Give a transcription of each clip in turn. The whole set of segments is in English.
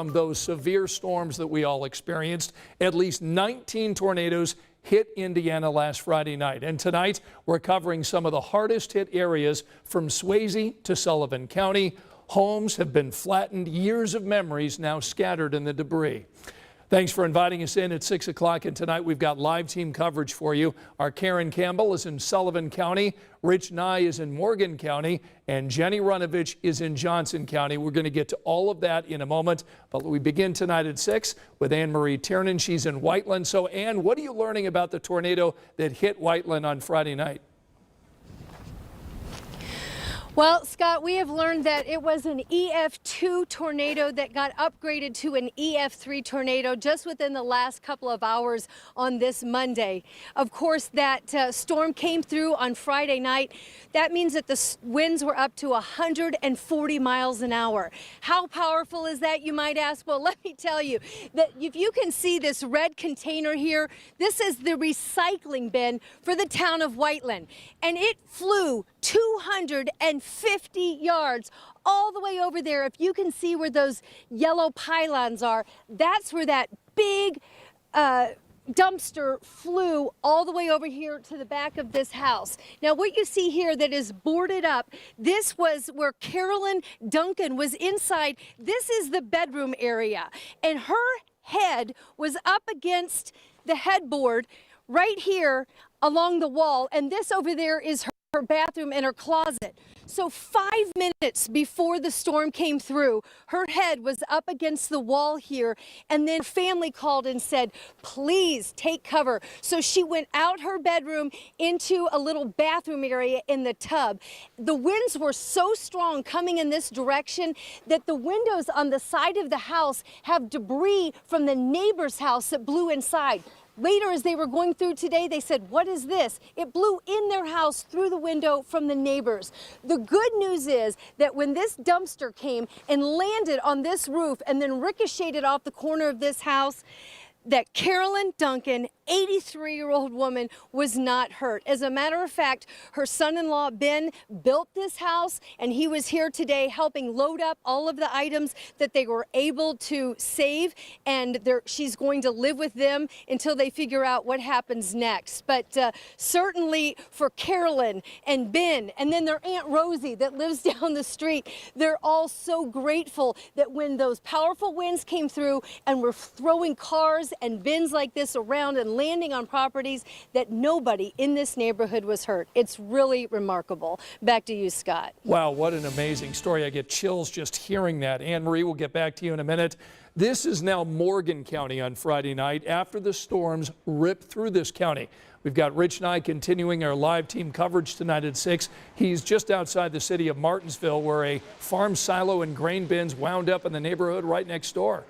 From those severe storms that we all experienced, at least 19 tornadoes hit Indiana last Friday night. And tonight, we're covering some of the hardest hit areas from Swayze to Sullivan County. Homes have been flattened, years of memories now scattered in the debris. Thanks for inviting us in at 6 o'clock, and tonight we've got live team coverage for you. Our Karen Campbell is in Sullivan County, Rich Nye is in Morgan County, and Jenny Runovich is in Johnson County. We're going to get to all of that in a moment, but we begin tonight at 6 with Anne Marie Tiernan. She's in Whiteland. So, Anne, what are you learning about the tornado that hit Whiteland on Friday night? Well, Scott, we have learned that it was an EF2 tornado that got upgraded to an EF3 tornado just within the last couple of hours on this Monday. Of course, that storm came through on Friday night. That means that the winds were up to 140 miles an hour. How powerful is that, you might ask? Well, let me tell you that if you can see this red container here, this is the recycling bin for the town of Whiteland, and it flew 250 yards all the way over there. If you can see where those yellow pylons are, that's where that big dumpster flew all the way over here to the back of this house. Now, what you see here that is boarded up, this was where Carolyn Duncan was inside. This is the bedroom area, and her head was up against the headboard right here along the wall, and this over there is her bathroom and her closet. So 5 minutes before the storm came through, her head was up against the wall here, and then her family called and said, please take cover. So she went out her bedroom into a little bathroom area in the tub. The winds were so strong coming in this direction that the windows on the side of the house have debris from the neighbor's house that blew inside. Later, as they were going through today, they said, what is this? It blew in their house through the window from the neighbors. The good news is that when this dumpster came and landed on this roof and then ricocheted off the corner of this house, that Carolyn Duncan, 83-year-old woman, was not hurt. As a matter of fact, her son-in-law, Ben, built this house, and he was here today helping load up all of the items that they were able to save, and she's going to live with them until they figure out what happens next. But certainly for Carolyn and Ben, and then their Aunt Rosie that lives down the street, they're all so grateful that when those powerful winds came through and were throwing cars and bins like this around and landing on properties, that nobody in this neighborhood was hurt. It's really remarkable. Back to you, Scott. Wow, what an amazing story. I get chills just hearing that. Anne Marie, we'll get back to you in a minute. This is now Morgan County on Friday night after the storms ripped through this county. We've got Rich Nye continuing our live team coverage tonight at 6. He's just outside the city of Martinsville, where a farm silo and grain bins wound up in the neighborhood right next door.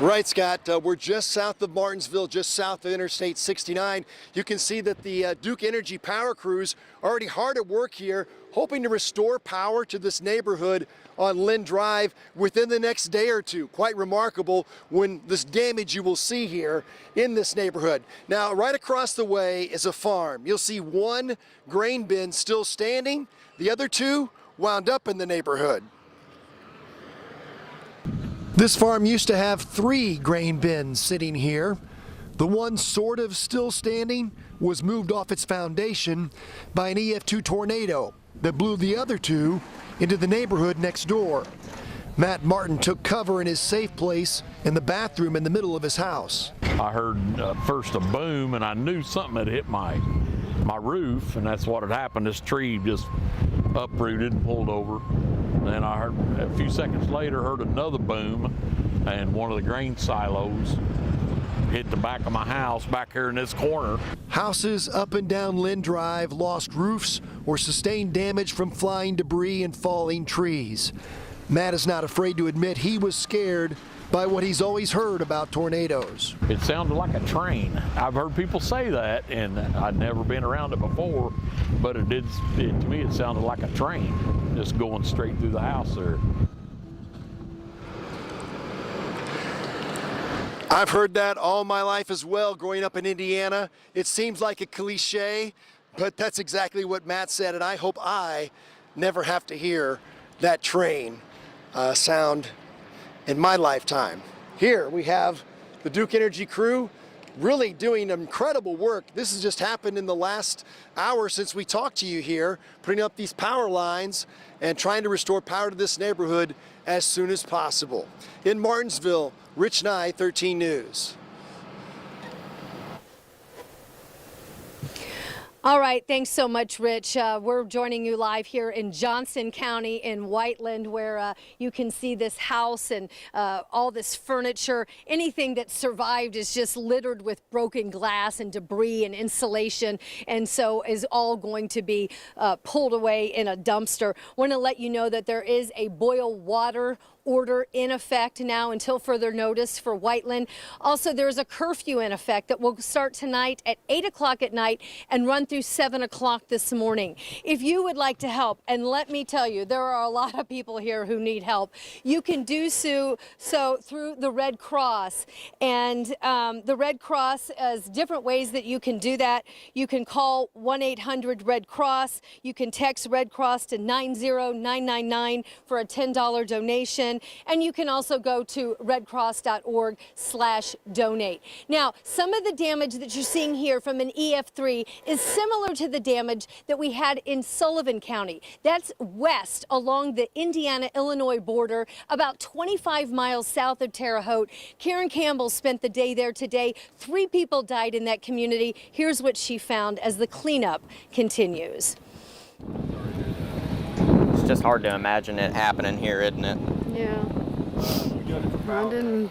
Right, Scott. We're just south of Martinsville, just south of Interstate 69. You can see that the Duke Energy power crews are already hard at work here, hoping to restore power to this neighborhood on Lynn Drive within the next day or two. Quite remarkable when this damage you will see here in this neighborhood. Now, right across the way is a farm. You'll see one grain bin still standing. The other two wound up in the neighborhood. This farm used to have 3 grain bins sitting here. The one sort of still standing was moved off its foundation by an EF2 tornado that blew the other 2 into the neighborhood next door. Matt Martin took cover in his safe place in the bathroom in the middle of his house. I heard first a boom, and I knew something had hit my roof, and that's what had happened. This tree just uprooted and pulled over. Then I heard, a few seconds later, heard another boom, and one of the grain silos hit the back of my house back here in this corner. Houses up and down Lynn Drive lost roofs or sustained damage from flying debris and falling trees. Matt is not afraid to admit he was scared by what he's always heard about tornadoes. It sounded like a train. I've heard people say that, and I'd never been around it before, but to me it sounded like a train just going straight through the house there. I've heard that all my life as well, growing up in Indiana. It seems like a cliche, but that's exactly what Matt said, and I hope I never have to hear that train sound in my lifetime. Here we have the Duke Energy crew really doing incredible work. This has just happened in the last hour since we talked to you here, putting up these power lines and trying to restore power to this neighborhood as soon as possible. In Martinsville, Rich Nye, 13 News. All right, thanks so much, Rich. We're joining you live here in Johnson County in Whiteland, where you can see this house and all this furniture. Anything that survived is just littered with broken glass and debris and insulation, and so is all going to be pulled away in a dumpster. Want to let you know that there is a boil water order in effect now until further notice for Whiteland. Also, there's a curfew in effect that will start tonight at 8 o'clock at night and run through 7 o'clock this morning. If you would like to help, and let me tell you, there are a lot of people here who need help, you can do so through the Red Cross. And the Red Cross has different ways that you can do that. You can call 1-800-RED-CROSS. You can text Red Cross to 90999 for a $10 donation. And you can also go to redcross.org/donate. Now, some of the damage that you're seeing here from an EF3 is similar to the damage that we had in Sullivan County. That's west along the Indiana-Illinois border, about 25 miles south of Terre Haute. Karen Campbell spent the day there today. 3 people died in that community. Here's what she found as the cleanup continues. It's just hard to imagine it happening here, isn't it? Yeah. I didn't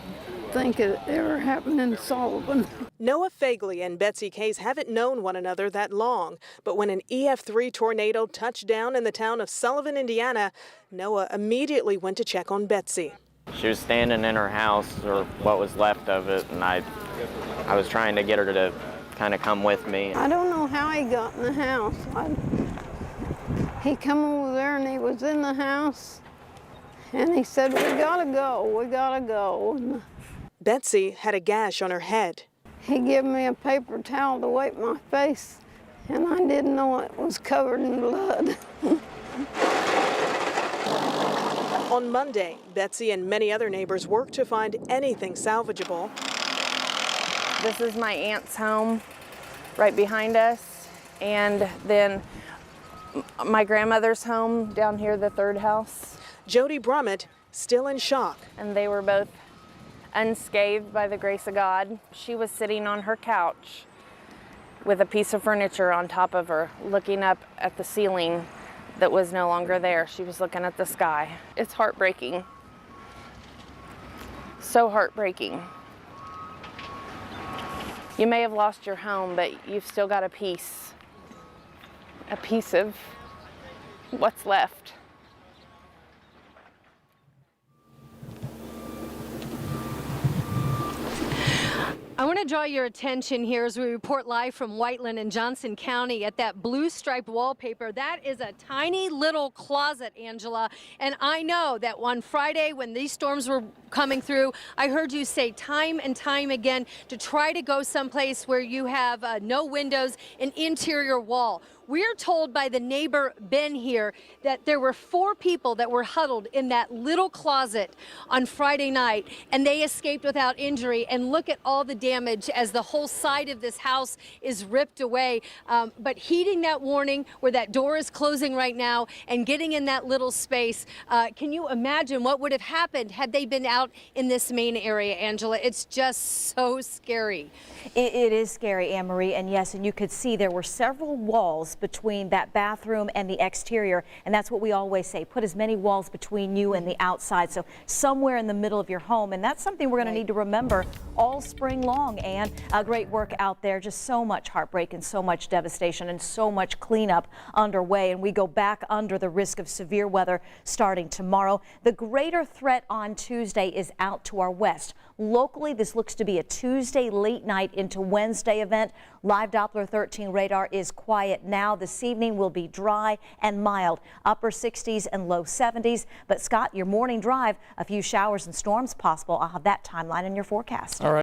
think it ever happened in Sullivan. Noah Fagley and Betsy Case haven't known one another that long, but when an EF3 tornado touched down in the town of Sullivan, Indiana, Noah immediately went to check on Betsy. She was standing in her house, or what was left of it, and I was trying to get her to kind of come with me. I don't know how he got in the house. He come over there and he was in the house and he said, "We gotta go, we gotta go." And Betsy had a gash on her head. he gave me a paper towel to wipe my face and I didn't know it was covered in blood. On Monday, Betsy and many other neighbors worked to find anything salvageable. This is my aunt's home right behind us, and then my grandmother's home down here, the third house. Jody Brummett still in shock. And they were both unscathed by the grace of God. She was sitting on her couch with a piece of furniture on top of her, looking up at the ceiling that was no longer there. She was looking at the sky. It's heartbreaking. So heartbreaking. You may have lost your home, but you've still got a piece of what's left. I want to draw your attention here as we report live from Whiteland and Johnson County at that blue striped wallpaper. That is a tiny little closet, Angela. And I know that on Friday when these storms were coming through, I heard you say time and time again to try to go someplace where you have no windows, an interior wall. We're told by the neighbor Ben here that there were 4 people that were huddled in that little closet on Friday night, and they escaped without injury. And look at all the damage as the whole side of this house is ripped away. But heeding that warning where that door is closing right now and getting in that little space, can you imagine what would have happened had they been out in this main area, Angela? It's just so scary. It is scary, Anne Marie, and yes, and you could see there were several walls between that bathroom and the exterior, and that's what we always say, put as many walls between you and the outside, so somewhere in the middle of your home, and that's something we're going to need to remember all spring long. And great work out there, just so much heartbreak and so much devastation and so much cleanup underway, and we go back under the risk of severe weather starting tomorrow. The greater threat on Tuesday is out to our west. Locally, this looks to be a Tuesday late night into Wednesday event. Live Doppler 13 radar is quiet now. This evening will be dry and mild, upper 60s and low 70s. But Scott, your morning drive, a few showers and storms possible. I'll have that timeline in your forecast. All right.